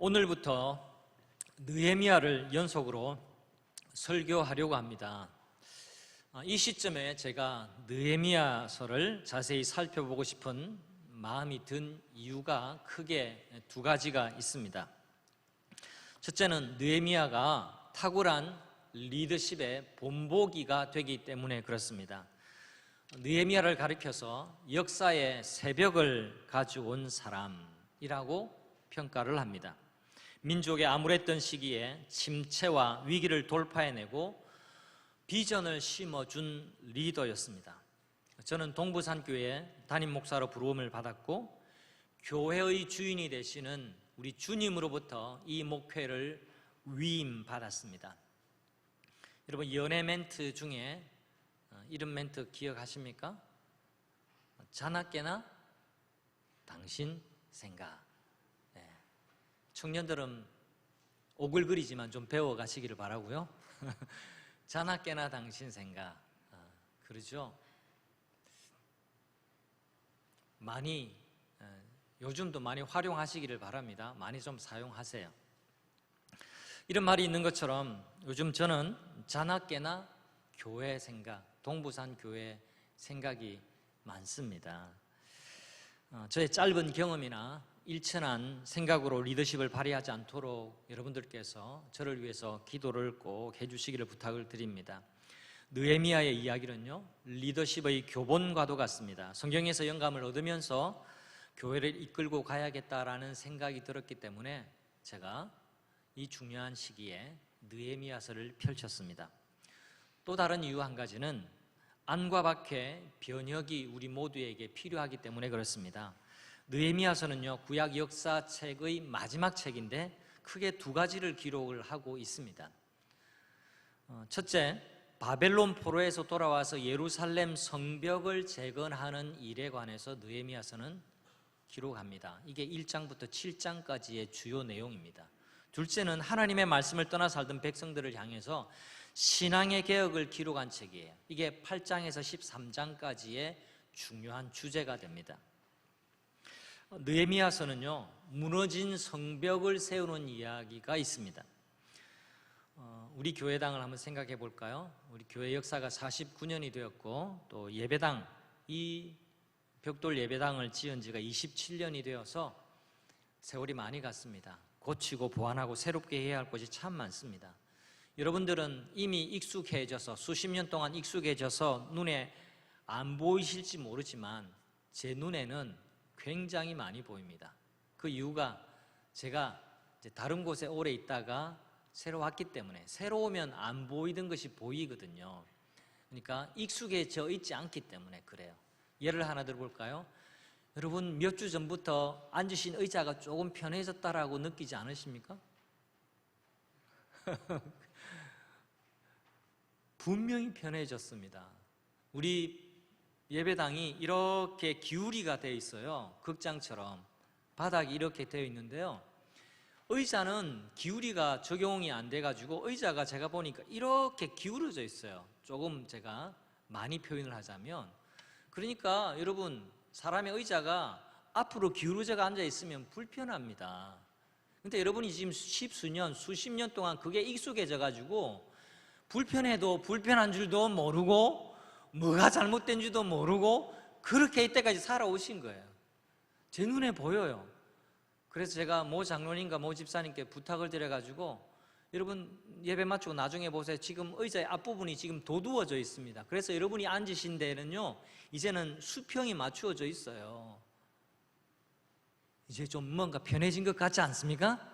오늘부터 느헤미야를 연속으로 설교하려고 합니다. 이 시점에 제가 느헤미야서를 자세히 살펴보고 싶은 마음이 든 이유가 크게 두 가지가 있습니다. 첫째는 느헤미야가 탁월한 리더십의 본보기가 되기 때문에 그렇습니다. 느헤미야를 가리켜서 역사의 새벽을 가져온 사람이라고 평가를 합니다. 민족의 암울했던 시기에 침체와 위기를 돌파해내고 비전을 심어준 리더였습니다. 저는 동부산교회 담임 목사로 부름을 받았고 교회의 주인이 되시는 우리 주님으로부터 이 목회를 위임받았습니다. 여러분, 연애 멘트 중에 이런 멘트 기억하십니까? 자나깨나 당신 생각. 청년들은 오글거리지만 좀 배워가시기를 바라고요. 자나깨나 당신 생각. 그러죠? 많이 요즘도 많이 활용하시기를 바랍니다. 많이 좀 사용하세요. 이런 말이 있는 것처럼 요즘 저는 자나깨나 교회 생각, 동부산 교회 생각이 많습니다. 저의 짧은 경험이나 일천한 생각으로 리더십을 발휘하지 않도록 여러분들께서 저를 위해서 기도를 꼭 해주시기를 부탁을 드립니다. 느헤미야의 이야기는요, 리더십의 교본과도 같습니다. 성경에서 영감을 얻으면서 교회를 이끌고 가야겠다라는 생각이 들었기 때문에 제가 이 중요한 시기에 느헤미야서를 펼쳤습니다. 또 다른 이유 한 가지는 안과 밖의 변혁이 우리 모두에게 필요하기 때문에 그렇습니다. 느헤미야서는요, 구약 역사책의 마지막 책인데 크게 두 가지를 기록을 하고 있습니다. 첫째, 바벨론 포로에서 돌아와서 예루살렘 성벽을 재건하는 일에 관해서 느헤미야서는 기록합니다. 이게 1장부터 7장까지의 주요 내용입니다. 둘째는 하나님의 말씀을 떠나 살던 백성들을 향해서 신앙의 개혁을 기록한 책이에요. 이게 8장에서 13장까지의 중요한 주제가 됩니다. 느헤미야서는요, 무너진 성벽을 세우는 이야기가 있습니다. 우리 교회당을 한번 생각해 볼까요? 우리 교회 역사가 49년이 되었고 또 예배당, 이 벽돌 예배당을 지은 지가 27년이 되어서 세월이 많이 갔습니다. 고치고 보완하고 새롭게 해야 할 것이 참 많습니다. 여러분들은 이미 익숙해져서 수십 년 동안 익숙해져서 눈에 안 보이실지 모르지만 제 눈에는 굉장히 많이 보입니다. 그 이유가 제가 이제 다른 곳에 오래 있다가 새로 왔기 때문에, 새로 오면 안 보이던 것이 보이거든요. 그러니까 익숙해져 있지 않기 때문에 그래요. 예를 하나 들어볼까요? 여러분, 몇 주 전부터 앉으신 의자가 조금 편해졌다라고 느끼지 않으십니까? 분명히 편해졌습니다. 우리 예배당이 이렇게 기울이가 되어 있어요. 극장처럼 바닥이 이렇게 되어 있는데요, 의자는 기울이가 적용이 안 돼가지고 의자가 제가 보니까 이렇게 기울어져 있어요. 조금 제가 많이 표현을 하자면, 그러니까 여러분, 사람의 의자가 앞으로 기울어져 앉아 있으면 불편합니다. 근데 여러분이 지금 십수년, 수십 년 동안 그게 익숙해져 가지고 불편해도 불편한 줄도 모르고 뭐가 잘못된 줄도 모르고 그렇게 이때까지 살아오신 거예요. 제 눈에 보여요. 그래서 제가 모 장로님과 모 집사님께 부탁을 드려가지고, 여러분 예배 마치고 나중에 보세요. 지금 의자의 앞부분이 지금 도두어져 있습니다. 그래서 여러분이 앉으신 데는요, 이제는 수평이 맞추어져 있어요. 이제 좀 뭔가 편해진 것 같지 않습니까?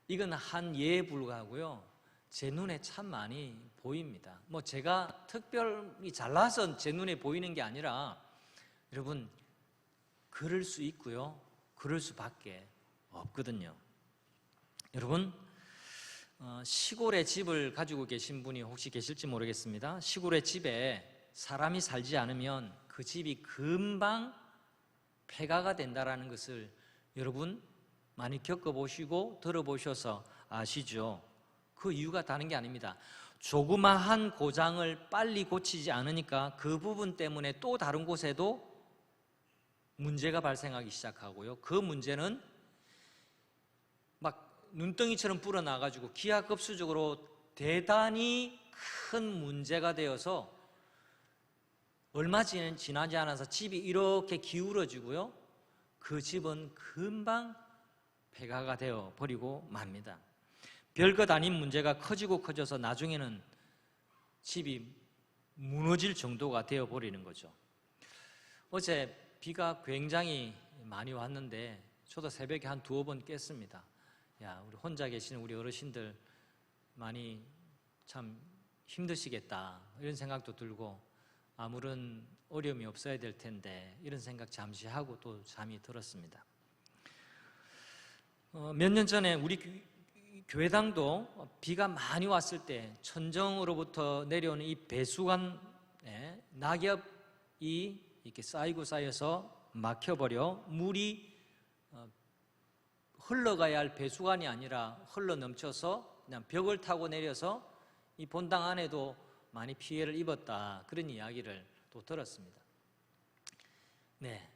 이건 한 예에 불과하고요, 제 눈에 참 많이 보입니다. 뭐 제가 특별히 잘나서 제 눈에 보이는 게 아니라 여러분, 그럴 수 있고요, 그럴 수밖에 없거든요. 여러분, 시골에 집을 가지고 계신 분이 혹시 계실지 모르겠습니다. 시골의 집에 사람이 살지 않으면 그 집이 금방 폐가가 된다는 것을 여러분 많이 겪어보시고 들어보셔서 아시죠? 그 이유가 다른 게 아닙니다. 조그마한 고장을 빨리 고치지 않으니까 그 부분 때문에 또 다른 곳에도 문제가 발생하기 시작하고요. 그 문제는 막 눈덩이처럼 불어나가지고 기하급수적으로 대단히 큰 문제가 되어서 얼마 지나지 않아서 집이 이렇게 기울어지고요. 그 집은 금방 폐가가 되어 버리고 맙니다. 별것 아닌 문제가 커지고 커져서 나중에는 집이 무너질 정도가 되어 버리는 거죠. 어제 비가 굉장히 많이 왔는데 저도 새벽에 한 두어 번 깼습니다. 야, 우리 혼자 계시는 우리 어르신들 많이 참 힘드시겠다 이런 생각도 들고 아무런 어려움이 없어야 될 텐데 이런 생각 잠시 하고 또 잠이 들었습니다. 몇 년 전에 우리 교회당도 비가 많이 왔을 때 천정으로부터 내려오는 이 배수관에 낙엽이 이렇게 쌓여서 막혀버려 물이 흘러가야 할 배수관이 아니라 흘러 넘쳐서 그냥 벽을 타고 내려서 이 본당 안에도 많이 피해를 입었다, 그런 이야기를 또 들었습니다. 네,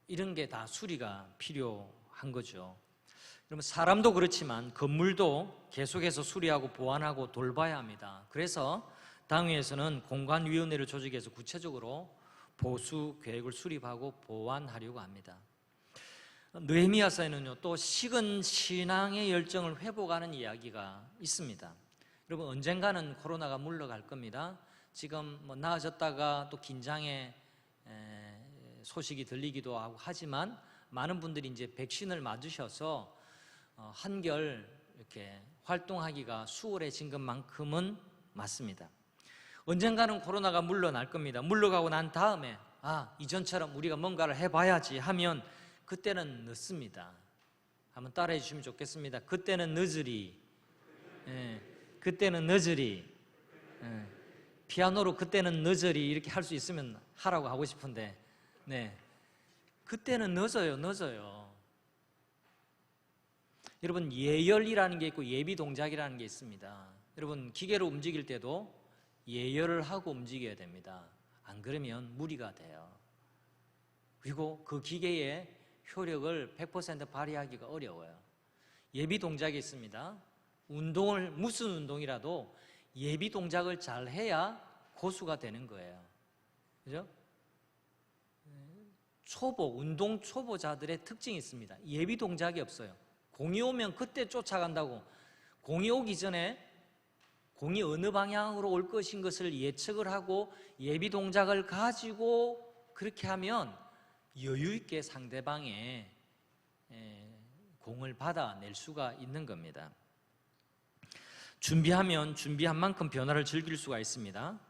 이런 게 다 수리가 필요한 거죠. 그러면 사람도 그렇지만 건물도 계속해서 수리하고 보완하고 돌봐야 합니다. 그래서 당회에서는 공관위원회를 조직해서 구체적으로 보수 계획을 수립하고 보완하려고 합니다. 느헤미야서에는요, 또 식은 신앙의 열정을 회복하는 이야기가 있습니다. 여러분, 언젠가는 코로나가 물러갈 겁니다. 지금 뭐 나아졌다가 또 긴장의 소식이 들리기도 하고 하지만 많은 분들이 이제 백신을 맞으셔서 한결 이렇게 활동하기가 수월해진 것만큼은 맞습니다. 언젠가는 코로나가 물러날 겁니다. 물러가고 난 다음에 이전처럼 우리가 뭔가를 해봐야지 하면 그때는 늦습니다. 한번 따라해 주시면 좋겠습니다. 그때는 늦으리. 그때는 늦으리. 피아노로 그때는 늦으리 이렇게 할 수 있으면 하라고 하고 싶은데, 네, 그때는 늦어요. 여러분, 예열이라는 게 있고 예비 동작이라는 게 있습니다. 여러분, 기계로 움직일 때도 예열을 하고 움직여야 됩니다. 안 그러면 무리가 돼요. 그리고 그 기계의 효력을 100% 발휘하기가 어려워요. 예비 동작이 있습니다. 운동을, 무슨 운동이라도 예비 동작을 잘 해야 고수가 되는 거예요. 그죠? 운동 초보자들의 특징이 있습니다. 예비 동작이 없어요. 공이 오면 그때 쫓아간다고, 공이 오기 전에 공이 어느 방향으로 올 것인 것을 예측을 하고 예비 동작을 가지고 그렇게 하면 여유 있게 상대방의 공을 받아낼 수가 있는 겁니다. 준비하면 준비한 만큼 변화를 즐길 수가 있습니다.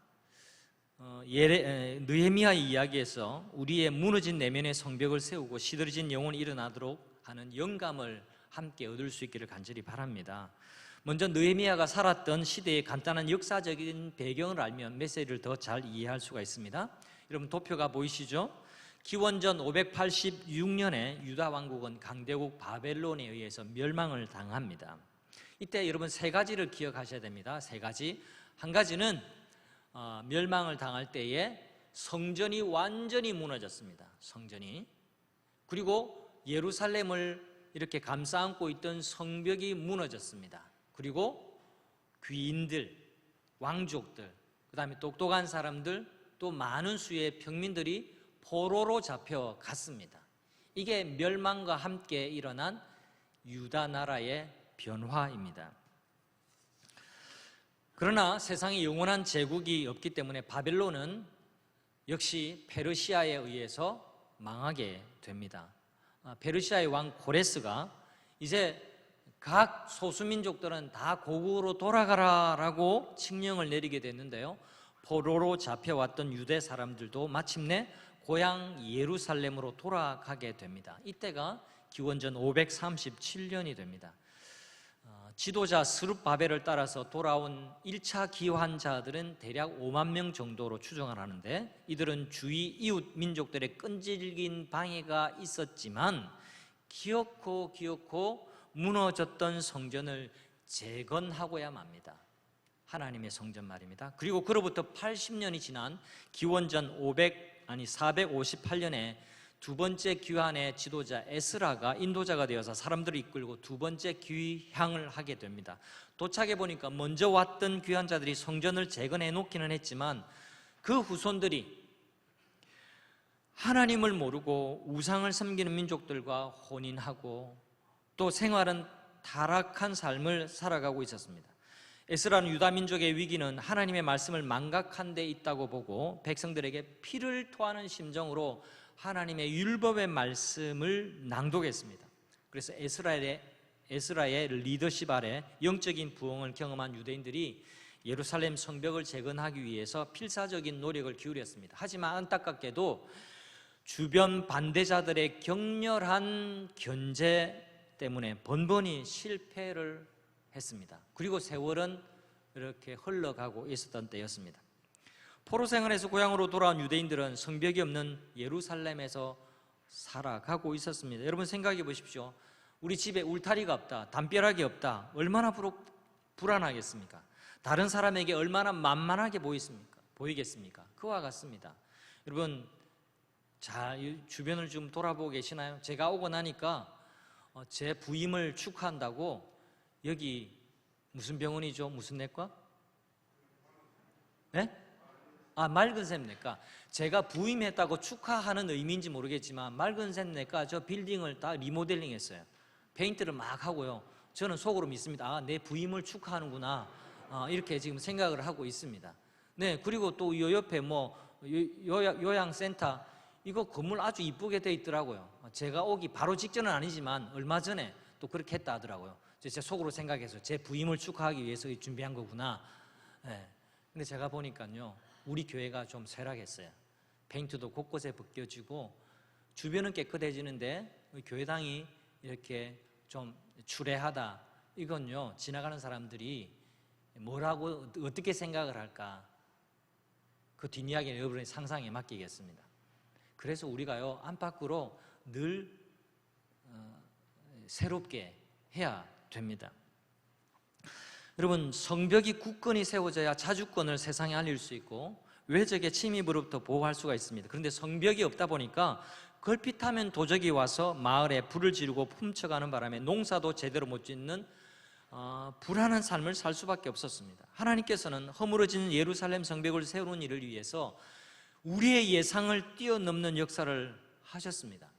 느헤미야 이야기에서 우리의 무너진 내면의 성벽을 세우고 시들어진 영혼이 일어나도록 하는 영감을 함께 얻을 수 있기를 간절히 바랍니다. 먼저 느헤미야가 살았던 시대의 간단한 역사적인 배경을 알면 메시지를 더 잘 이해할 수가 있습니다. 여러분, 도표가 보이시죠? 기원전 586년에 유다 왕국은 강대국 바벨론에 의해서 멸망을 당합니다. 이때 여러분 세 가지를 기억하셔야 됩니다. 세 가지. 한 가지는 멸망을 당할 때에 성전이 완전히 무너졌습니다. 성전이. 그리고 예루살렘을 이렇게 감싸안고 있던 성벽이 무너졌습니다. 그리고 귀인들, 왕족들, 그 다음에 똑똑한 사람들, 또 많은 수의 평민들이 포로로 잡혀갔습니다. 이게 멸망과 함께 일어난 유다 나라의 변화입니다. 그러나 세상에 영원한 제국이 없기 때문에 바벨론은 역시 페르시아에 의해서 망하게 됩니다. 페르시아의 왕 고레스가 이제 각 소수민족들은 다 고국으로 돌아가라라고 칙령을 내리게 됐는데요, 포로로 잡혀왔던 유대 사람들도 마침내 고향 예루살렘으로 돌아가게 됩니다. 이때가 기원전 537년이 됩니다. 지도자 스룹바벨을 따라서 돌아온 1차 기환자들은 대략 5만 명 정도로 추정을 하는데, 이들은 주위 이웃 민족들의 끈질긴 방해가 있었지만 기어코 무너졌던 성전을 재건하고야 맙니다. 하나님의 성전 말입니다. 그리고 그로부터 80년이 지난 기원전 458년에 두 번째 귀환의 지도자 에스라가 인도자가 되어서 사람들을 이끌고 두 번째 귀향을 하게 됩니다. 도착해 보니까 먼저 왔던 귀환자들이 성전을 재건해 놓기는 했지만 그 후손들이 하나님을 모르고 우상을 섬기는 민족들과 혼인하고 또 생활은 타락한 삶을 살아가고 있었습니다. 에스라는 유다 민족의 위기는 하나님의 말씀을 망각한 데 있다고 보고 백성들에게 피를 토하는 심정으로 하나님의 율법의 말씀을 낭독했습니다. 그래서 에스라의 리더십 아래 영적인 부흥을 경험한 유대인들이 예루살렘 성벽을 재건하기 위해서 필사적인 노력을 기울였습니다. 하지만 안타깝게도 주변 반대자들의 격렬한 견제 때문에 번번이 실패를 했습니다. 그리고 세월은 이렇게 흘러가고 있었던 때였습니다. 포로 생활에서 고향으로 돌아온 유대인들은 성벽이 없는 예루살렘에서 살아가고 있었습니다. 여러분 생각해 보십시오. 우리 집에 울타리가 없다, 담벼락이 없다, 얼마나 불안하겠습니까? 다른 사람에게 얼마나 만만하게 보이겠습니까? 그와 같습니다. 여러분 잘 주변을 좀 돌아보고 계시나요? 제가 오고 나니까 제 부임을 축하한다고 여기 무슨 병원이죠? 무슨 내과? 네? 맑은 샘 내과. 제가 부임했다고 축하하는 의미인지 모르겠지만 맑은 샘 내과 저 빌딩을 다 리모델링 했어요. 페인트를 막 하고요. 저는 속으로 믿습니다. 내 부임을 축하하는구나. 이렇게 지금 생각을 하고 있습니다. 네, 그리고 또 요 옆에 요양센터 이거 건물 아주 이쁘게 돼 있더라고요. 제가 오기 바로 직전은 아니지만 얼마 전에 또 그렇게 했다 하더라고요. 제 속으로 생각해서 제 부임을 축하하기 위해서 준비한 거구나. 네. 근데 제가 보니까요, 우리 교회가 좀 쇠락했어요. 페인트도 곳곳에 벗겨지고 주변은 깨끗해지는데 교회당이 이렇게 좀 추레하다. 이건요, 지나가는 사람들이 뭐라고 어떻게 생각을 할까? 그 뒷이야기는 여러분의 상상에 맡기겠습니다. 그래서 우리가요, 안팎으로 늘 새롭게 해야 됩니다. 여러분, 성벽이 굳건히 세워져야 자주권을 세상에 알릴 수 있고 외적의 침입으로부터 보호할 수가 있습니다. 그런데 성벽이 없다 보니까 걸핏하면 도적이 와서 마을에 불을 지르고 훔쳐가는 바람에 농사도 제대로 못 짓는 불안한 삶을 살 수밖에 없었습니다. 하나님께서는 허물어진 예루살렘 성벽을 세우는 일을 위해서 우리의 예상을 뛰어넘는 역사를 하셨습니다.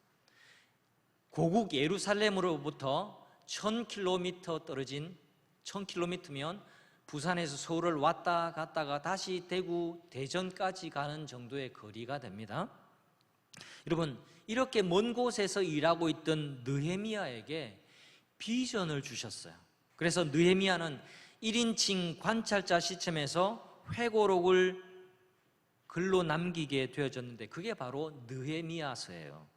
고국 예루살렘으로부터 1000km 떨어진 1000km면 부산에서 서울을 왔다 갔다가 다시 대구, 대전까지 가는 정도의 거리가 됩니다. 여러분, 이렇게 먼 곳에서 일하고 있던 느헤미야에게 비전을 주셨어요. 그래서 느헤미야는 1인칭 관찰자 시점에서 회고록을 글로 남기게 되어졌는데 그게 바로 느헤미야서예요.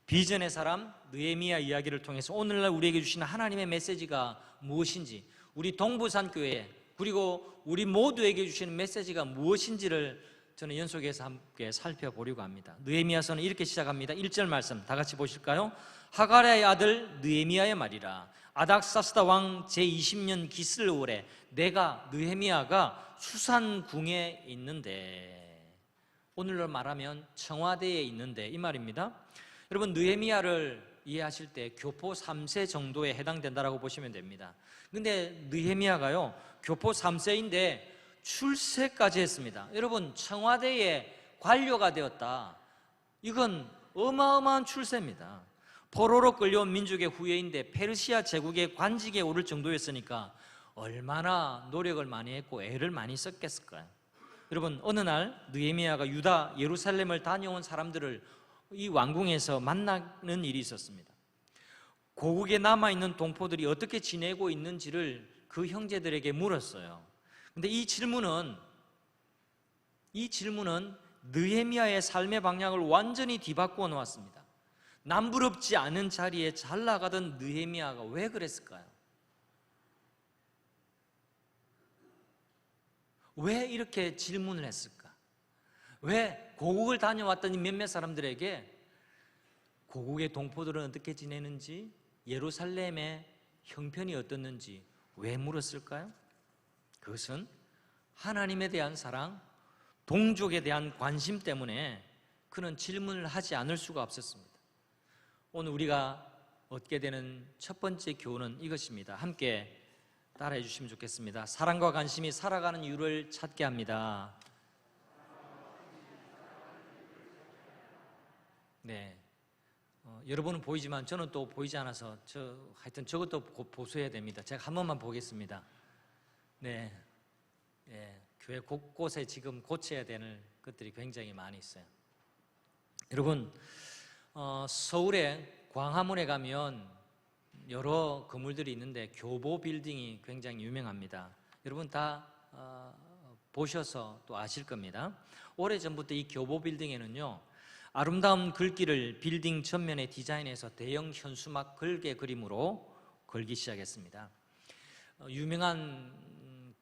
비전의 사람 느헤미야 이야기를 통해서 오늘날 우리에게 주시는 하나님의 메시지가 무엇인지, 우리 동부산 교회 그리고 우리 모두에게 주시는 메시지가 무엇인지를 저는 연속해서 함께 살펴보려고 합니다. 느헤미야서는 이렇게 시작합니다. 1절 말씀 다 같이 보실까요? 하가랴의 아들 느헤미야의 말이라. 아닥사스다 왕 제20년 기슬월에 내가 느헤미야가 수산궁에 있는데, 오늘로 말하면 청와대에 있는데 이 말입니다. 여러분, 느헤미야를 이해하실 때 교포 3세 정도에 해당된다라고 보시면 됩니다. 근데 느헤미야가요, 교포 3세인데 출세까지 했습니다. 여러분, 청와대의 관료가 되었다. 이건 어마어마한 출세입니다. 포로로 끌려온 민족의 후예인데 페르시아 제국의 관직에 오를 정도였으니까 얼마나 노력을 많이 했고 애를 많이 썼겠을까요? 여러분, 어느 날 느헤미야가 유다 예루살렘을 다녀온 사람들을 이 왕궁에서 만나는 일이 있었습니다. 고국에 남아있는 동포들이 어떻게 지내고 있는지를 그 형제들에게 물었어요. 근데 이 질문은 느헤미야의 삶의 방향을 완전히 뒤바꾸어 놓았습니다. 남부럽지 않은 자리에 잘 나가던 느헤미야가 왜 그랬을까요? 왜 이렇게 질문을 했을까? 왜 고국을 다녀왔던 이 몇몇 사람들에게 고국의 동포들은 어떻게 지내는지, 예루살렘의 형편이 어떻는지 왜 물었을까요? 그것은 하나님에 대한 사랑, 동족에 대한 관심 때문에 그는 질문을 하지 않을 수가 없었습니다. 오늘 우리가 얻게 되는 첫 번째 교훈은 이것입니다. 함께 따라해 주시면 좋겠습니다. 사랑과 관심이 살아가는 이유를 찾게 합니다. 네, 여러분은 보이지만 저는 또 보이지 않아서 하여튼 저것도 보수해야 됩니다. 제가 한 번만 보겠습니다. 네, 교회 곳곳에 지금 고쳐야 되는 것들이 굉장히 많이 있어요. 여러분, 서울의 광화문에 가면 여러 건물들이 있는데 교보 빌딩이 굉장히 유명합니다. 여러분 다 보셔서 또 아실 겁니다. 오래전부터 이 교보 빌딩에는요, 아름다운 글귀를 빌딩 전면에 디자인해서 대형 현수막 걸개 그림으로 걸기 시작했습니다. 유명한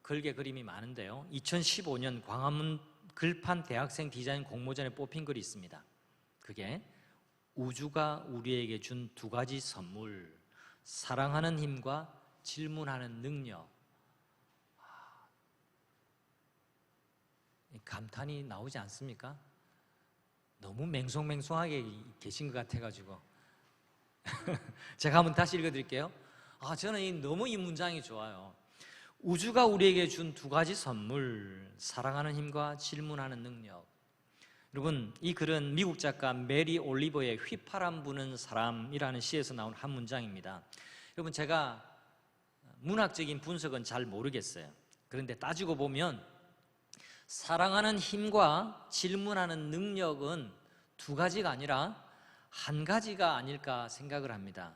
걸개 그림이 많은데요, 2015년 광화문 글판 대학생 디자인 공모전에 뽑힌 글이 있습니다. 그게 우주가 우리에게 준 두 가지 선물, 사랑하는 힘과 질문하는 능력. 감탄이 나오지 않습니까? 너무 맹송맹송하게 계신 것 같아가지고 제가 한번 다시 읽어드릴게요. 저는 너무 이 문장이 좋아요. 우주가 우리에게 준 두 가지 선물, 사랑하는 힘과 질문하는 능력. 여러분, 이 글은 미국 작가 메리 올리버의 휘파람 부는 사람이라는 시에서 나온 한 문장입니다. 여러분, 제가 문학적인 분석은 잘 모르겠어요. 그런데 따지고 보면 사랑하는 힘과 질문하는 능력은 두 가지가 아니라 한 가지가 아닐까 생각을 합니다.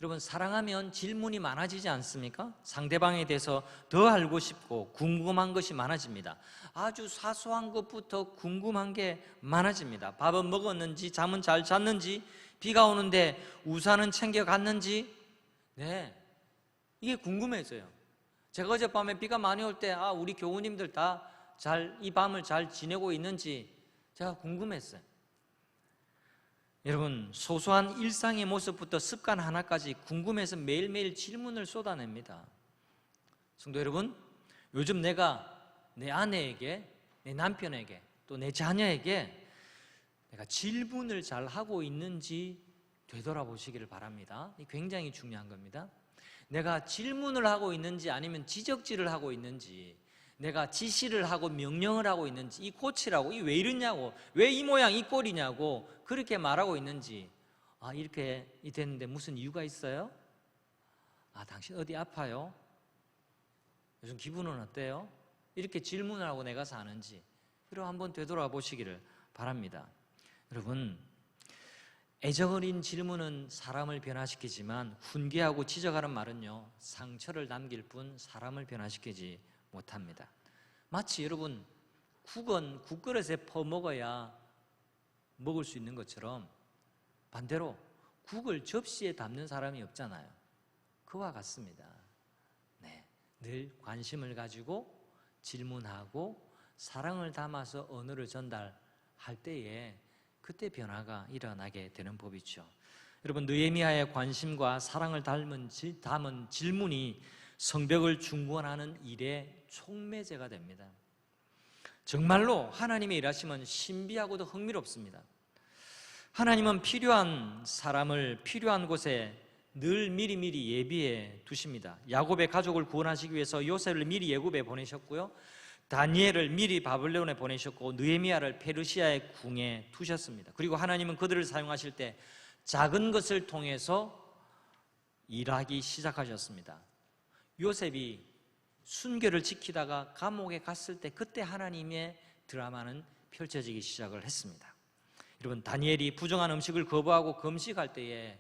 여러분, 사랑하면 질문이 많아지지 않습니까? 상대방에 대해서 더 알고 싶고 궁금한 것이 많아집니다. 아주 사소한 것부터 궁금한 게 많아집니다. 밥은 먹었는지, 잠은 잘 잤는지, 비가 오는데 우산은 챙겨갔는지, 이게 궁금해져요. 제가 어젯밤에 비가 많이 올 때 우리 교우님들 다 이 밤을 잘 지내고 있는지 제가 궁금했어요. 여러분, 소소한 일상의 모습부터 습관 하나까지 궁금해서 매일매일 질문을 쏟아냅니다. 성도 여러분, 요즘 내가 내 아내에게, 내 남편에게, 또 내 자녀에게 내가 질문을 잘 하고 있는지 되돌아보시기를 바랍니다. 이게 굉장히 중요한 겁니다. 내가 질문을 하고 있는지 아니면 지적질을 하고 있는지, 내가 지시를 하고 명령을 하고 있는지, 이 고치라고, 이 왜 이러냐고, 왜 이 모양 이 꼴이냐고 그렇게 말하고 있는지, 이렇게 됐는데 무슨 이유가 있어요? 당신 어디 아파요? 요즘 기분은 어때요? 이렇게 질문을 하고 내가 사는지, 그럼 한번 되돌아보시기를 바랍니다. 여러분, 애정 어린 질문은 사람을 변화시키지만 훈계하고 지적하는 말은요, 상처를 남길 뿐 사람을 변화시키지 못합니다. 마치 여러분, 국은 국그릇에 퍼먹어야 먹을 수 있는 것처럼 반대로 국을 접시에 담는 사람이 없잖아요. 그와 같습니다. 늘 관심을 가지고 질문하고 사랑을 담아서 언어를 전달할 때에 그때 변화가 일어나게 되는 법이죠. 여러분, 느헤미야의 관심과 사랑을 담은 질문이 성벽을 중건하는 일의 촉매제가 됩니다. 정말로 하나님의 일하심은 신비하고도 흥미롭습니다. 하나님은 필요한 사람을 필요한 곳에 늘 미리미리 예비해 두십니다. 야곱의 가족을 구원하시기 위해서 요셉을 미리 애굽에 보내셨고요, 다니엘을 미리 바벨론에 보내셨고, 느헤미야를 페르시아의 궁에 두셨습니다. 그리고 하나님은 그들을 사용하실 때 작은 것을 통해서 일하기 시작하셨습니다. 요셉이 순결을 지키다가 감옥에 갔을 때 그때 하나님의 드라마는 펼쳐지기 시작을 했습니다. 여러분, 다니엘이 부정한 음식을 거부하고 금식할 때에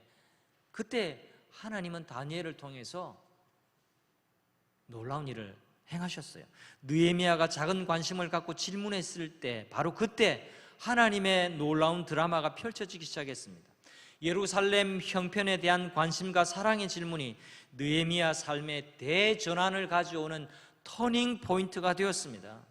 그때 하나님은 다니엘을 통해서 놀라운 일을 행하셨어요. 느헤미야가 작은 관심을 갖고 질문했을 때 바로 그때 하나님의 놀라운 드라마가 펼쳐지기 시작했습니다. 예루살렘 형편에 대한 관심과 사랑의 질문이 느헤미야 삶의 대전환을 가져오는 터닝 포인트가 되었습니다.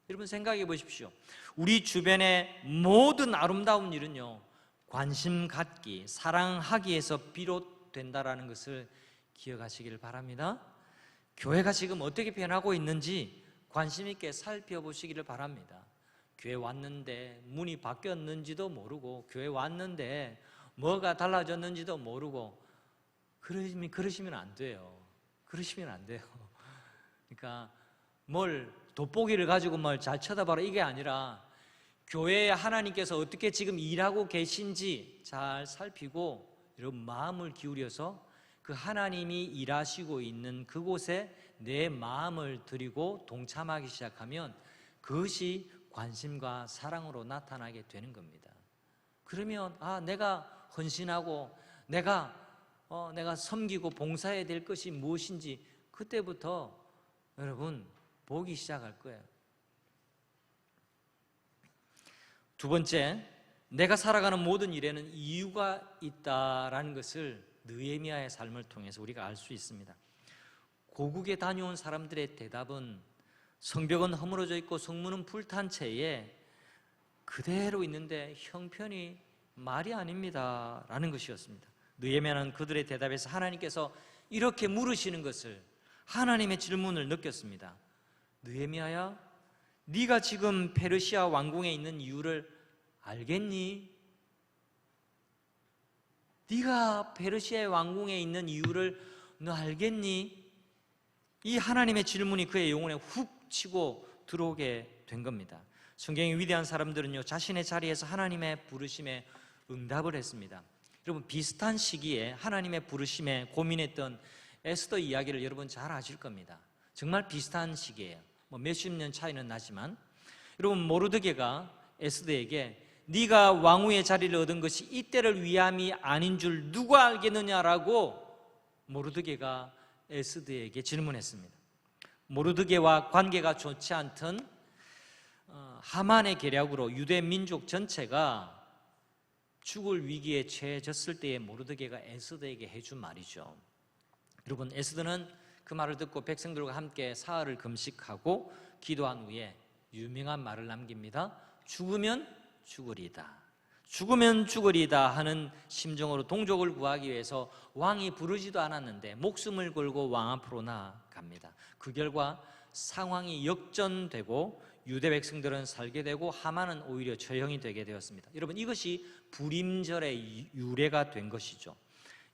여러분, 생각해 보십시오. 우리 주변의 모든 아름다운 일은요, 관심 갖기, 사랑하기에서 비롯된다라는 것을 기억하시기를 바랍니다. 교회가 지금 어떻게 변하고 있는지 관심 있게 살펴보시기를 바랍니다. 교회 왔는데 문이 바뀌었는지도 모르고, 교회 왔는데 뭐가 달라졌는지도 모르고 그러시면 안 돼요. 그러시면 안 돼요. 그러니까 뭘 돋보기를 가지고 뭘 잘 쳐다봐라 이게 아니라 교회에 하나님께서 어떻게 지금 일하고 계신지 잘 살피고 이런 마음을 기울여서 그 하나님이 일하시고 있는 그곳에 내 마음을 드리고 동참하기 시작하면 그것이 관심과 사랑으로 나타나게 되는 겁니다. 그러면 내가 헌신하고 내가 섬기고 봉사해야 될 것이 무엇인지 그때부터 여러분 보기 시작할 거예요. 두 번째, 내가 살아가는 모든 일에는 이유가 있다라는 것을 느헤미야의 삶을 통해서 우리가 알 수 있습니다. 고국에 다녀온 사람들의 대답은 성벽은 허물어져 있고 성문은 불탄 채에 그대로 있는데 형편이 말이 아닙니다 라는 것이었습니다. 느헤미야는 그들의 대답에서 하나님께서 이렇게 물으시는 것을, 하나님의 질문을 느꼈습니다. 느헤미야야, 네가 지금 페르시아 왕궁에 있는 이유를 알겠니? 네가 페르시아 왕궁에 있는 이유를 너 알겠니? 이 하나님의 질문이 그의 영혼에 훅 치고 들어오게 된 겁니다. 성경의 위대한 사람들은요, 자신의 자리에서 하나님의 부르심에 응답을 했습니다. 여러분, 비슷한 시기에 하나님의 부르심에 고민했던 에스더 이야기를 여러분 잘 아실 겁니다. 정말 비슷한 시기예요. 몇십 년 차이는 나지만, 여러분, 모르드게가 에스더에게 네가 왕후의 자리를 얻은 것이 이때를 위함이 아닌 줄 누가 알겠느냐라고 모르드게가 에스더에게 질문했습니다. 모르드게와 관계가 좋지 않던 하만의 계략으로 유대 민족 전체가 죽을 위기에 처해졌을 때에 모르드게가 에스더에게 해준 말이죠. 여러분, 에스더는 그 말을 듣고 백성들과 함께 사흘을 금식하고 기도한 후에 유명한 말을 남깁니다. 죽으면 죽으리다, 죽으면 죽으리다 하는 심정으로 동족을 구하기 위해서 왕이 부르지도 않았는데 목숨을 걸고 왕 앞으로 나아갑니다. 그 결과 상황이 역전되고 유대 백성들은 살게 되고 하만은 오히려 처형이 되게 되었습니다. 여러분, 이것이 불임절의 유래가 된 것이죠.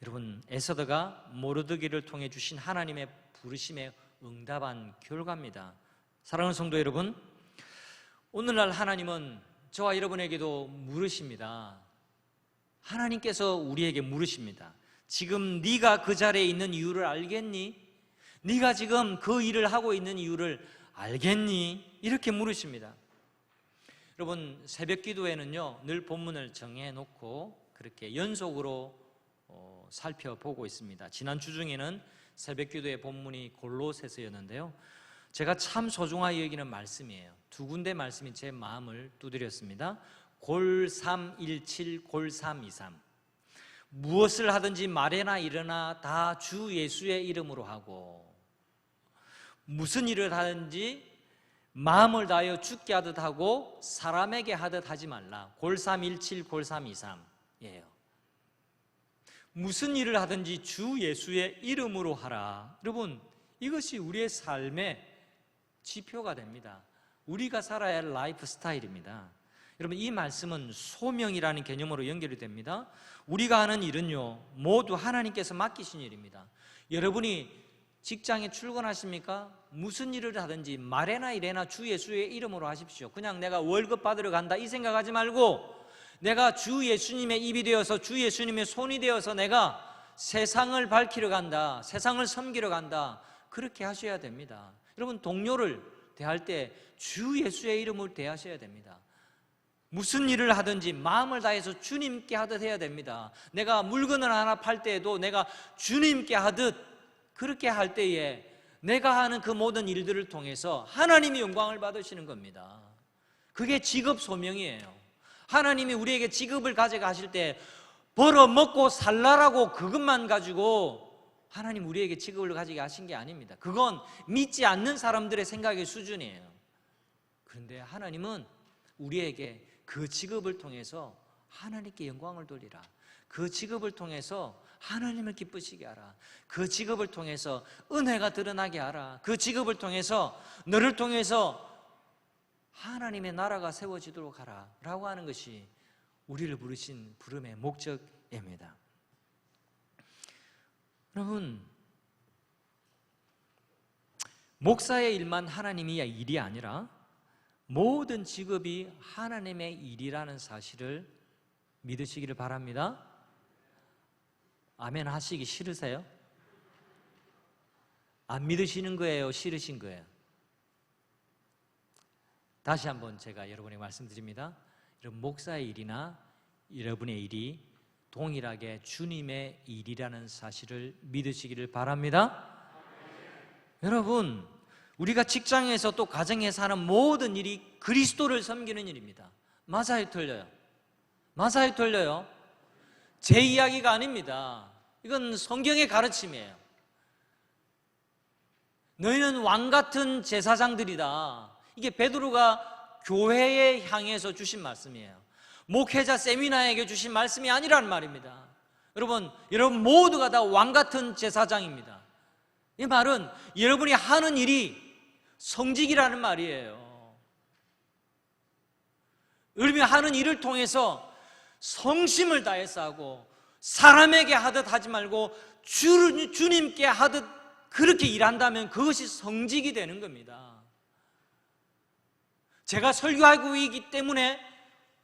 여러분, 에스더가 모르드게를 통해 주신 하나님의 부르심에 응답한 결과입니다. 사랑하는 성도 여러분, 오늘날 하나님은 저와 여러분에게도 물으십니다. 하나님께서 우리에게 물으십니다. 지금 네가 그 자리에 있는 이유를 알겠니? 네가 지금 그 일을 하고 있는 이유를 알겠니? 이렇게 물으십니다. 여러분, 새벽 기도에는요, 늘 본문을 정해놓고 그렇게 연속으로 살펴보고 있습니다. 지난 주 중에는 새벽 기도의 본문이 골로새서였는데요, 제가 참 소중하게 여기는 말씀이에요. 두 군데 말씀이 제 마음을 두드렸습니다. 골 3:17, 골 3:23. 무엇을 하든지 말이나 일어나 다 주 예수의 이름으로 하고, 무슨 일을 하든지 마음을 다하여 주께 하듯 하고 사람에게 하듯 하지 말라. 골 3:17, 골 3:23이에요. 무슨 일을 하든지 주 예수의 이름으로 하라. 여러분, 이것이 우리의 삶의 지표가 됩니다. 우리가 살아야 할 라이프 스타일입니다. 여러분, 이 말씀은 소명이라는 개념으로 연결이 됩니다. 우리가 하는 일은요, 모두 하나님께서 맡기신 일입니다. 여러분이 직장에 출근하십니까? 무슨 일을 하든지 말에나 이래나 주 예수의 이름으로 하십시오. 그냥 내가 월급 받으러 간다 이 생각하지 말고, 내가 주 예수님의 입이 되어서 주 예수님의 손이 되어서 내가 세상을 밝히러 간다, 세상을 섬기러 간다, 그렇게 하셔야 됩니다. 여러분, 동료를 대할 때 주 예수의 이름으로 대하셔야 됩니다. 무슨 일을 하든지 마음을 다해서 주님께 하듯 해야 됩니다. 내가 물건을 하나 팔 때에도 내가 주님께 하듯 그렇게 할 때에 내가 하는 그 모든 일들을 통해서 하나님이 영광을 받으시는 겁니다. 그게 직업 소명이에요. 하나님이 우리에게 직업을 가져가실 때 벌어 먹고 살라라고 그것만 가지고 하나님 우리에게 직업을 가지게 하신 게 아닙니다. 그건 믿지 않는 사람들의 생각의 수준이에요. 그런데 하나님은 우리에게 그 직업을 통해서 하나님께 영광을 돌리라, 그 직업을 통해서 하나님을 기쁘시게 하라, 그 직업을 통해서 은혜가 드러나게 하라, 그 직업을 통해서 너를 통해서 하나님의 나라가 세워지도록 하라 라고 하는 것이 우리를 부르신 부름의 목적입니다. 여러분, 목사의 일만 하나님의 일이 아니라 모든 직업이 하나님의 일이라는 사실을 믿으시기를 바랍니다. 아멘 하시기 싫으세요? 안 믿으시는 거예요? 싫으신 거예요? 다시 한번 제가 여러분에게 말씀드립니다. 여러분, 목사의 일이나 여러분의 일이 동일하게 주님의 일이라는 사실을 믿으시기를 바랍니다. 여러분, 우리가 직장에서 또 가정에서 하는 모든 일이 그리스도를 섬기는 일입니다. 맞아요, 틀려요? 맞아요, 틀려요? 제 이야기가 아닙니다. 이건 성경의 가르침이에요. 너희는 왕같은 제사장들이다. 이게 베드로가 교회에 향해서 주신 말씀이에요. 목회자 세미나에게 주신 말씀이 아니란 말입니다. 여러분 모두가 다 왕같은 제사장입니다. 이 말은 여러분이 하는 일이 성직이라는 말이에요. 여러분이 하는 일을 통해서 성심을 다해서 하고, 사람에게 하듯 하지 말고 주님께 하듯 그렇게 일한다면 그것이 성직이 되는 겁니다. 제가 설교하고 있기 때문에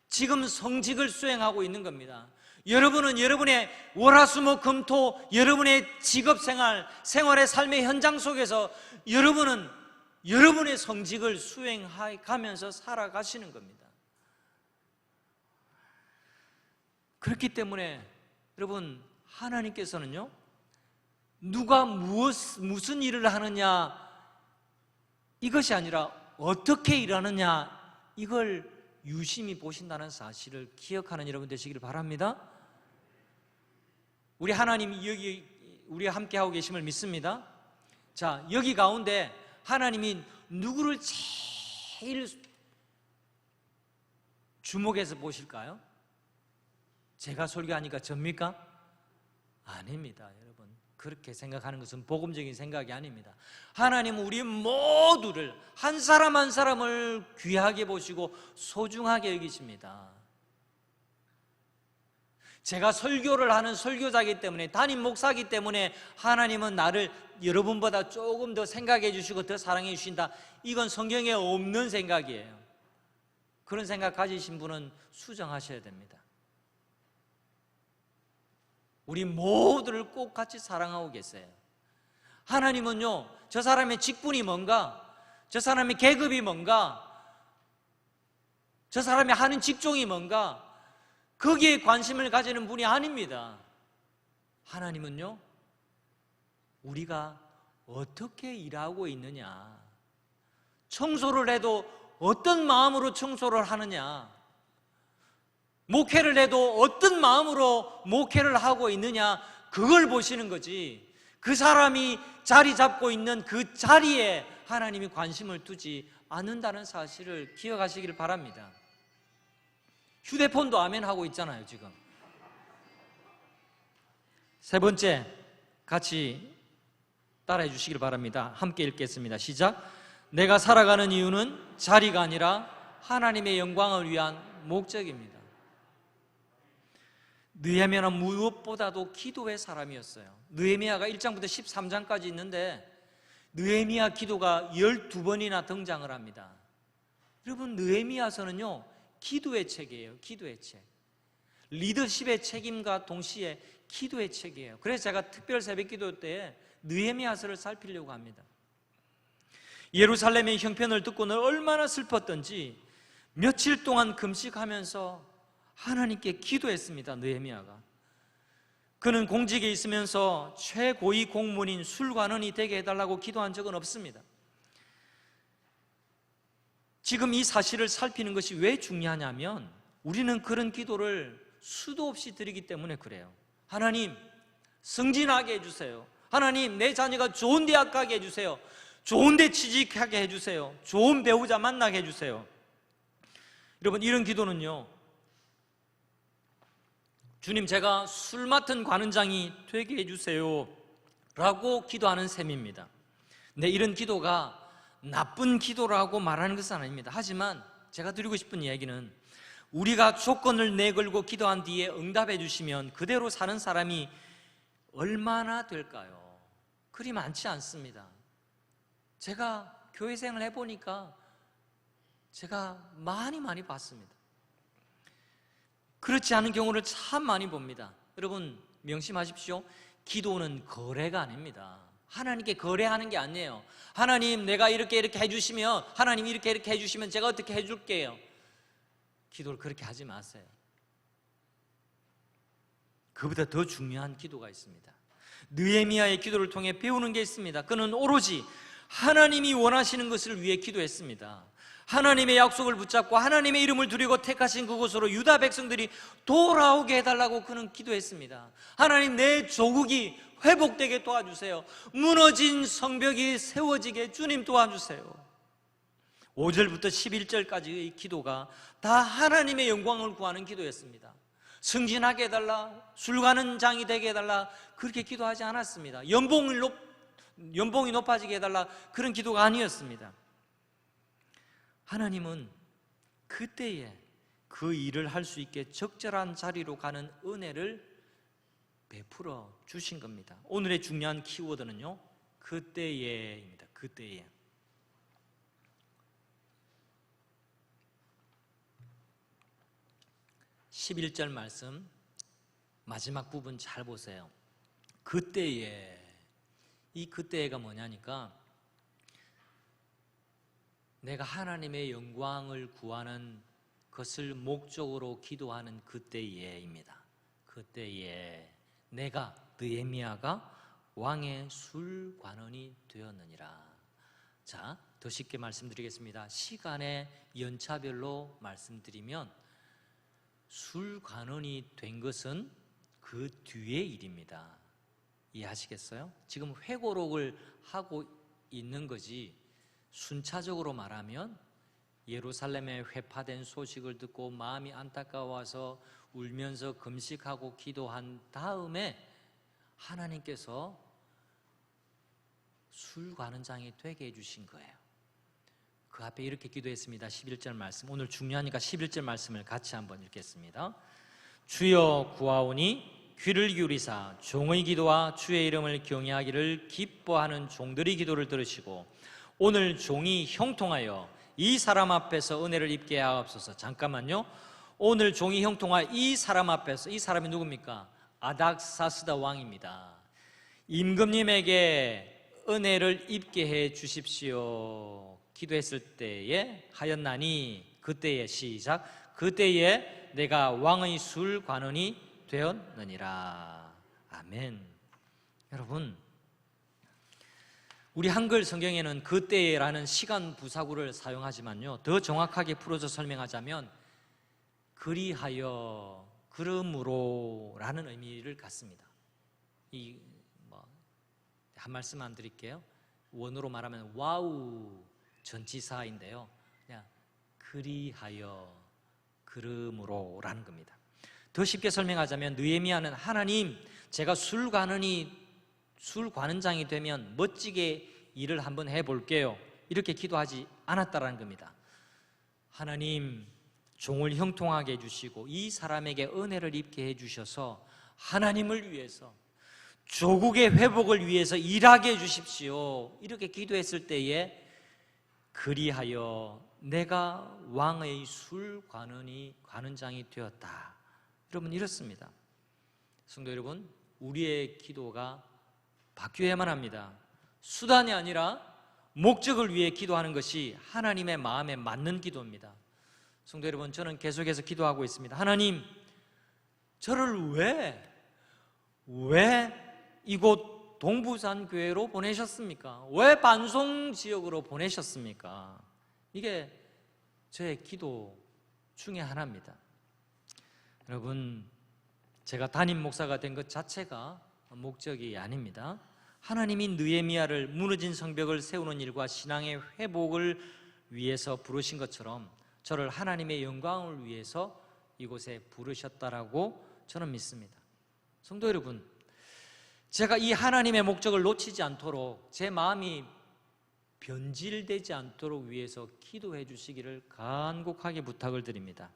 지금 성직을 수행하고 있는 겁니다. 여러분은 여러분의 월화수목금토 여러분의 직업생활, 생활의 삶의 현장 속에서 여러분은 여러분의 성직을 수행하면서 살아가시는 겁니다. 그렇기 때문에 여러분, 하나님께서는요, 누가 무슨 일을 하느냐 이것이 아니라 어떻게 일하느냐 이걸 유심히 보신다는 사실을 기억하는 여러분 되시기를 바랍니다. 우리 하나님이 여기 우리와 함께하고 계심을 믿습니다. 자, 여기 가운데 하나님이 누구를 제일 주목해서 보실까요? 제가 설교하니까 접니까? 아닙니다. 여러분, 그렇게 생각하는 것은 복음적인 생각이 아닙니다. 하나님은 우리 모두를 한 사람 한 사람을 귀하게 보시고 소중하게 여기십니다. 제가 설교를 하는 설교자이기 때문에, 담임 목사이기 때문에 하나님은 나를 여러분보다 조금 더 생각해 주시고 더 사랑해 주신다, 이건 성경에 없는 생각이에요. 그런 생각 가지신 분은 수정하셔야 됩니다. 우리 모두를 꼭 같이 사랑하고 계세요. 하나님은요, 저 사람의 직분이 뭔가, 저 사람의 계급이 뭔가, 저 사람이 하는 직종이 뭔가, 거기에 관심을 가지는 분이 아닙니다. 하나님은요, 우리가 어떻게 일하고 있느냐, 청소를 해도 어떤 마음으로 청소를 하느냐, 목회를 해도 어떤 마음으로 목회를 하고 있느냐, 그걸 보시는 거지, 그 사람이 자리 잡고 있는 그 자리에 하나님이 관심을 두지 않는다는 사실을 기억하시기를 바랍니다. 휴대폰도 아멘 하고 있잖아요, 지금. 세 번째, 같이 따라해 주시길 바랍니다. 함께 읽겠습니다. 시작. 내가 살아가는 이유는 자리가 아니라 하나님의 영광을 위한 목적입니다. 느헤미야는 무엇보다도 기도의 사람이었어요. 느헤미야가 1장부터 13장까지 있는데 느헤미야 기도가 12번이나 등장을 합니다. 여러분, 느헤미야서는요, 기도의 책이에요. 기도의 책. 리더십의 책임과 동시에 기도의 책이에요. 그래서 제가 특별 새벽 기도 때 느헤미야서를 살피려고 합니다. 예루살렘의 형편을 듣고는 얼마나 슬펐던지 며칠 동안 금식하면서 하나님께 기도했습니다. 느헤미야가. 그는 공직에 있으면서 최고위 공무원인 술관원이 되게 해달라고 기도한 적은 없습니다. 지금 이 사실을 살피는 것이 왜 중요하냐면, 우리는 그런 기도를 수도 없이 드리기 때문에 그래요. 하나님, 승진하게 해주세요. 하나님, 내 자녀가 좋은 대학 가게 해주세요. 좋은 데 취직하게 해주세요. 좋은 배우자 만나게 해주세요. 여러분, 이런 기도는요, 주님, 제가 술 맡은 관원장이 되게 해주세요 라고 기도하는 셈입니다. 근데 이런 기도가 나쁜 기도라고 말하는 것은 아닙니다. 하지만 제가 드리고 싶은 이야기는 우리가 조건을 내걸고 기도한 뒤에 응답해 주시면 그대로 사는 사람이 얼마나 될까요? 그리 많지 않습니다. 제가 교회 생활 해보니까 제가 많이 봤습니다. 그렇지 않은 경우를 참 많이 봅니다. 여러분 명심하십시오. 기도는 거래가 아닙니다. 하나님께 거래하는 게 아니에요. 하나님, 내가 이렇게 해주시면, 하나님 이렇게 해주시면 제가 어떻게 해줄게요. 기도를 그렇게 하지 마세요. 그보다 더 중요한 기도가 있습니다. 느헤미야의 기도를 통해 배우는 게 있습니다. 그는 오로지 하나님이 원하시는 것을 위해 기도했습니다. 하나님의 약속을 붙잡고 하나님의 이름을 두리고 택하신 그곳으로 유다 백성들이 돌아오게 해달라고 그는 기도했습니다. 하나님, 내 조국이 회복되게 도와주세요. 무너진 성벽이 세워지게 주님 도와주세요. 5절부터 11절까지의 기도가 다 하나님의 영광을 구하는 기도였습니다. 승진하게 해달라, 술가는 장이 되게 해달라, 그렇게 기도하지 않았습니다. 연봉이 높아지게 해달라, 그런 기도가 아니었습니다. 하나님은 그때에 그 일을 할 수 있게 적절한 자리로 가는 은혜를 베풀어 주신 겁니다. 오늘의 중요한 키워드는요, 그때에입니다. 그때에. 11절 말씀 마지막 부분 잘 보세요. 그때에. 이 그때가 뭐냐니까, 내가 하나님의 영광을 구하는 것을 목적으로 기도하는 그때에입니다. 그때에 내가, 느헤미야가 왕의 술관원이 되었느니라. 자, 더 쉽게 말씀드리겠습니다. 시간의 연차별로 말씀드리면 술관원이 된 것은 그 뒤의 일입니다. 이해하시겠어요? 지금 회고록을 하고 있는 거지, 순차적으로 말하면 예루살렘에 회파된 소식을 듣고 마음이 안타까워서 울면서 금식하고 기도한 다음에 하나님께서 술관원장이 되게 해주신 거예요. 그 앞에 이렇게 기도했습니다. 11절 말씀, 오늘 중요하니까 11절 말씀을 같이 한번 읽겠습니다. 주여 구하오니 귀를 기울이사 종의 기도와 주의 이름을 경외하기를 기뻐하는 종들의 기도를 들으시고 오늘 종이 형통하여 이 사람 앞에서 은혜를 입게 하옵소서. 잠깐만요. 오늘 종이 형통하여 이 사람 앞에서, 이 사람이 누굽니까? 아닥사스다 왕입니다. 임금님에게 은혜를 입게 해 주십시오. 기도했을 때에 하였나니, 그때에, 시작, 그때에 내가 왕의 술관원이 되었느니라. 아멘. 여러분, 우리 한글 성경에는 그때라는 시간 부사구를 사용하지만요, 더 정확하게 풀어서 설명하자면 그리하여, 그러므로 라는 의미를 갖습니다. 한 말씀만 드릴게요. 원어로 말하면 와우 전치사인데요, 그냥 그리하여, 그러므로 라는 겁니다. 더 쉽게 설명하자면 느헤미야는 하나님, 제가 술관원장이 되면 멋지게 일을 한번 해볼게요, 이렇게 기도하지 않았다라는 겁니다. 하나님, 종을 형통하게 해주시고 이 사람에게 은혜를 입게 해주셔서 하나님을 위해서, 조국의 회복을 위해서 일하게 해주십시오, 이렇게 기도했을 때에 그리하여 내가 왕의 술관원장이 되었다. 여러분, 이렇습니다. 성도 여러분, 우리의 기도가 바뀌어야만 합니다. 수단이 아니라 목적을 위해 기도하는 것이 하나님의 마음에 맞는 기도입니다. 성도 여러분, 저는 계속해서 기도하고 있습니다. 하나님, 저를 왜 이곳 동부산 교회로 보내셨습니까? 왜 반송 지역으로 보내셨습니까? 이게 저의 기도 중에 하나입니다. 여러분, 제가 담임 목사가 된 것 자체가 목적이 아닙니다. 하나님이 느헤미야를 무너진 성벽을 세우는 일과 신앙의 회복을 위해서 부르신 것처럼 저를 하나님의 영광을 위해서 이곳에 부르셨다라고 저는 믿습니다. 성도 여러분, 제가 이 하나님의 목적을 놓치지 않도록 제 마음이 변질되지 않도록 위해서 기도해 주시기를 간곡하게 부탁을 드립니다.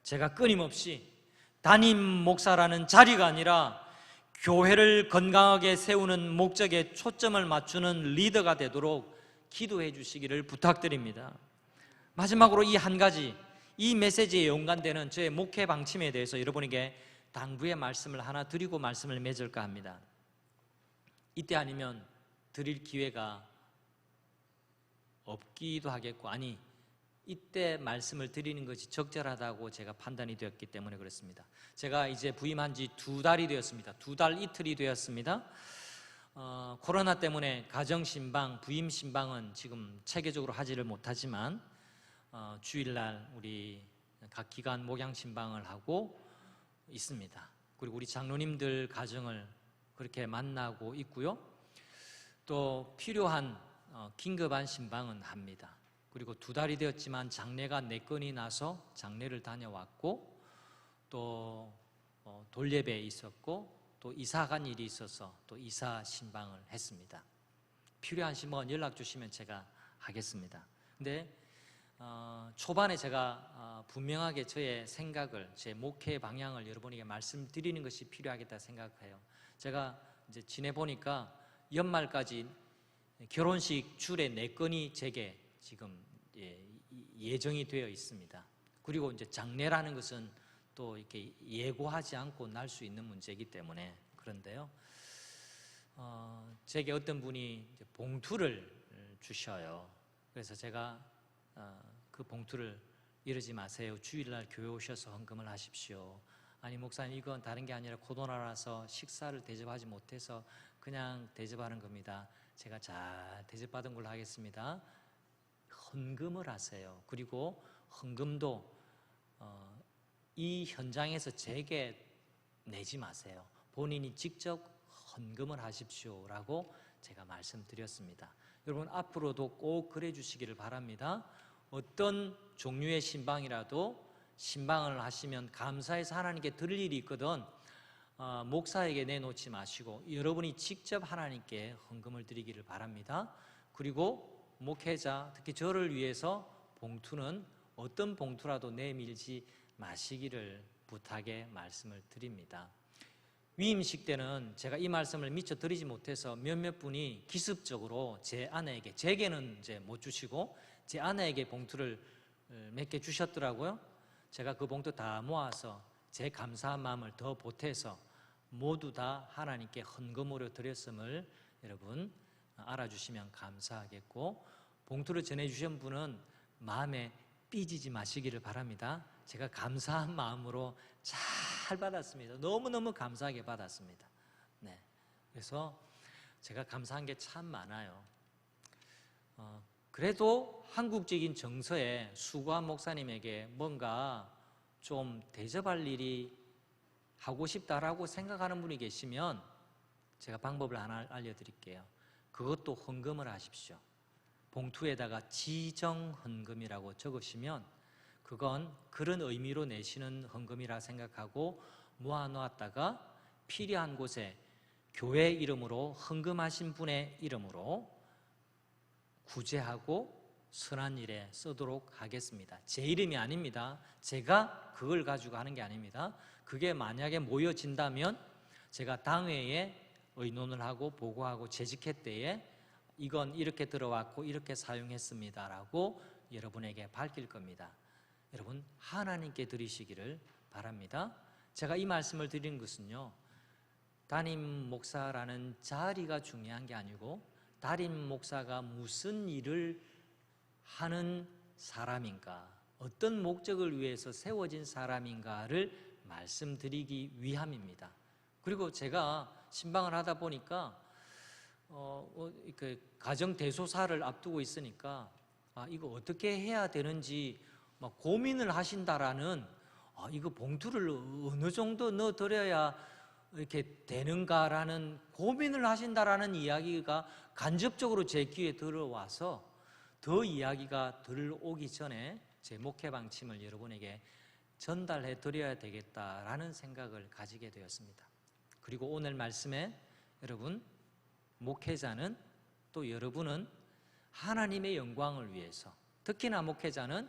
제가 끊임없이 담임 목사라는 자리가 아니라 교회를 건강하게 세우는 목적에 초점을 맞추는 리더가 되도록 기도해 주시기를 부탁드립니다. 마지막으로 이 한 가지, 이 메시지에 연관되는 저의 목회 방침에 대해서 여러분에게 당부의 말씀을 하나 드리고 말씀을 맺을까 합니다. 이때 아니면 드릴 기회가 없기도 하겠고, 아니 이때 말씀을 드리는 것이 적절하다고 제가 판단이 되었기 때문에 그렇습니다. 제가 이제 부임한 지 2달이 되었습니다. 2달 이틀이 되었습니다. 코로나 때문에 가정신방, 부임신방은 지금 체계적으로 하지를 못하지만 주일날 우리 각 기관 목양신방을 하고 있습니다. 그리고 우리 장로님들 가정을 그렇게 만나고 있고요. 또 필요한 긴급한 신방은 합니다. 그리고 2달이 되었지만 장례가 4건이 나서 장례를 다녀왔고, 또 돌예배 있었고, 또 이사 간 일이 있어서 또 이사 신방을 했습니다. 필요한 신방은 연락 주시면 제가 하겠습니다. 근데 초반에 제가 분명하게 저의 생각을, 제 목회 방향을 여러분에게 말씀드리는 것이 필요하겠다 생각해요. 제가 이제 지내보니까 연말까지 결혼식 줄에 4건이 제게 지금 예정이 되어 있습니다. 그리고 이제 장례라는 것은 또 이렇게 예고하지 않고 날 수 있는 문제이기 때문에. 그런데요, 제게 어떤 분이 이제 봉투를 주셔요. 그래서 제가 그 봉투를 이러지 마세요. 주일날 교회 오셔서 헌금을 하십시오. 아니 목사님, 이건 다른 게 아니라 코로나라서 식사를 대접하지 못해서 그냥 대접하는 겁니다. 제가 잘 대접받은 걸로 하겠습니다. 헌금을 하세요. 그리고 헌금도 이 현장에서 제게 내지 마세요. 본인이 직접 헌금을 하십시오라고 제가 말씀드렸습니다. 여러분 앞으로도 꼭 그래 주시기를 바랍니다. 어떤 종류의 신방이라도 신방을 하시면 감사해서 하나님께 드릴 일이 있거든 목사에게 내놓지 마시고 여러분이 직접 하나님께 헌금을 드리기를 바랍니다. 그리고 목회자, 특히 저를 위해서 봉투는 어떤 봉투라도 내밀지 마시기를 부탁의 말씀을 드립니다. 위임식 때는 제가 이 말씀을 미처 드리지 못해서 몇몇 분이 기습적으로 제 아내에게, 제게는 이제 못 주시고 제 아내에게 봉투를 몇 개 주셨더라고요. 제가 그 봉투 다 모아서 제 감사한 마음을 더 보태서 모두 다 하나님께 헌금으로 드렸음을 여러분 알아주시면 감사하겠고, 봉투를 전해주신 분은 마음에 삐지지 마시기를 바랍니다. 제가 감사한 마음으로 잘 받았습니다. 너무너무 감사하게 받았습니다. 네, 그래서 제가 감사한 게 참 많아요. 그래도 한국적인 정서에 수고한 목사님에게 뭔가 좀 대접할 일이 하고 싶다라고 생각하는 분이 계시면 제가 방법을 하나 알려드릴게요. 그것도 헌금을 하십시오. 봉투에다가 지정 헌금이라고 적으시면 그건 그런 의미로 내시는 헌금이라 생각하고 모아놓았다가 필요한 곳에 교회 이름으로 헌금하신 분의 이름으로 구제하고 선한 일에 쓰도록 하겠습니다. 제 이름이 아닙니다. 제가 그걸 가지고 하는 게 아닙니다. 그게 만약에 모여진다면 제가 당회에 의논을 하고 보고하고 재직회 때에 이건 이렇게 들어왔고 이렇게 사용했습니다라고 여러분에게 밝힐 겁니다. 여러분 하나님께 드리시기를 바랍니다. 제가 이 말씀을 드리는 것은요, 담임 목사라는 자리가 중요한 게 아니고 담임 목사가 무슨 일을 하는 사람인가, 어떤 목적을 위해서 세워진 사람인가를 말씀드리기 위함입니다. 그리고 제가 신방을 하다 보니까 가정 대소사를 앞두고 있으니까 이거 어떻게 해야 되는지 막 고민을 하신다라는, 이거 봉투를 어느 정도 넣어드려야 이렇게 되는가라는 고민을 하신다라는 이야기가 간접적으로 제 귀에 들어와서 더 이야기가 들어오기 전에 제 목회 방침을 여러분에게 전달해 드려야 되겠다라는 생각을 가지게 되었습니다. 그리고 오늘 말씀에 여러분 목회자는 또 여러분은 하나님의 영광을 위해서, 특히나 목회자는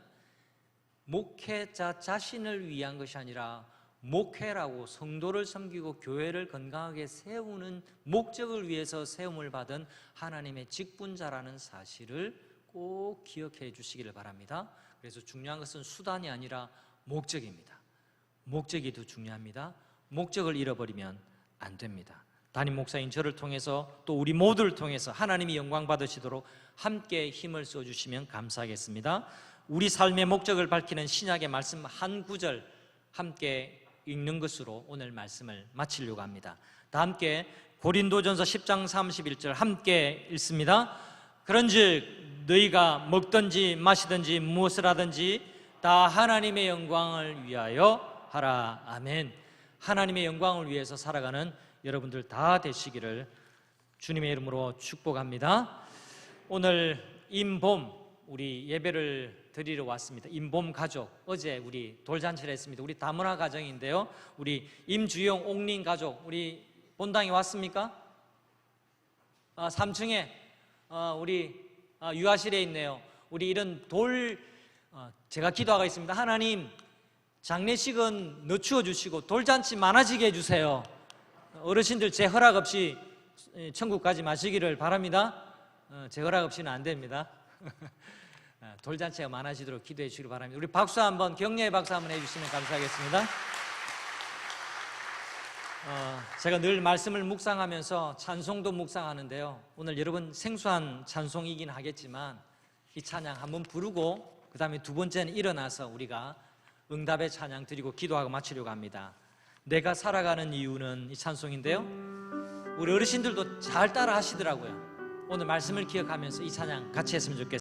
목회자 자신을 위한 것이 아니라 목회라고 성도를 섬기고 교회를 건강하게 세우는 목적을 위해서 세움을 받은 하나님의 직분자라는 사실을 꼭 기억해 주시기를 바랍니다. 그래서 중요한 것은 수단이 아니라 목적입니다. 목적이 더 중요합니다. 목적을 잃어버리면 안 됩니다. 담임 목사인 저를 통해서 또 우리 모두를 통해서 하나님이 영광 받으시도록 함께 힘을 써주시면 감사하겠습니다. 우리 삶의 목적을 밝히는 신약의 말씀 한 구절 함께 읽는 것으로 오늘 말씀을 마치려고 합니다. 다 함께 고린도전서 10장 31절 함께 읽습니다. 그런즉 너희가 먹든지 마시든지 무엇을 하든지 다 하나님의 영광을 위하여 하라. 아멘. 하나님의 영광을 위해서 살아가는 여러분들 다 되시기를 주님의 이름으로 축복합니다. 오늘 임봄 우리 예배를 드리러 왔습니다. 임봄 가족, 어제 우리 돌잔치를 했습니다. 우리 다문화 가정인데요, 우리 임주영 옥린 가족, 우리 본당에 왔습니까? 3층에 우리 유아실에 있네요. 우리 이런 제가 기도하고 있습니다. 하나님, 장례식은 늦추어 주시고 돌잔치 많아지게 해주세요. 어르신들 제 허락 없이 천국 가지 마시기를 바랍니다. 제 허락 없이는 안 됩니다. 돌잔치가 많아지도록 기도해 주시기 바랍니다. 우리 박수 한번, 격려의 박수 한번 해주시면 감사하겠습니다. 제가 늘 말씀을 묵상하면서 찬송도 묵상하는데요, 오늘 여러분 생소한 찬송이긴 하겠지만 이 찬양 한번 부르고 그 다음에 두 번째는 일어나서 우리가 응답의 찬양 드리고 기도하고 마치려고 합니다. 내가 살아가는 이유는 이 찬송인데요, 우리 어르신들도 잘 따라 하시더라고요. 오늘 말씀을 기억하면서 이 찬양 같이 했으면 좋겠습니다.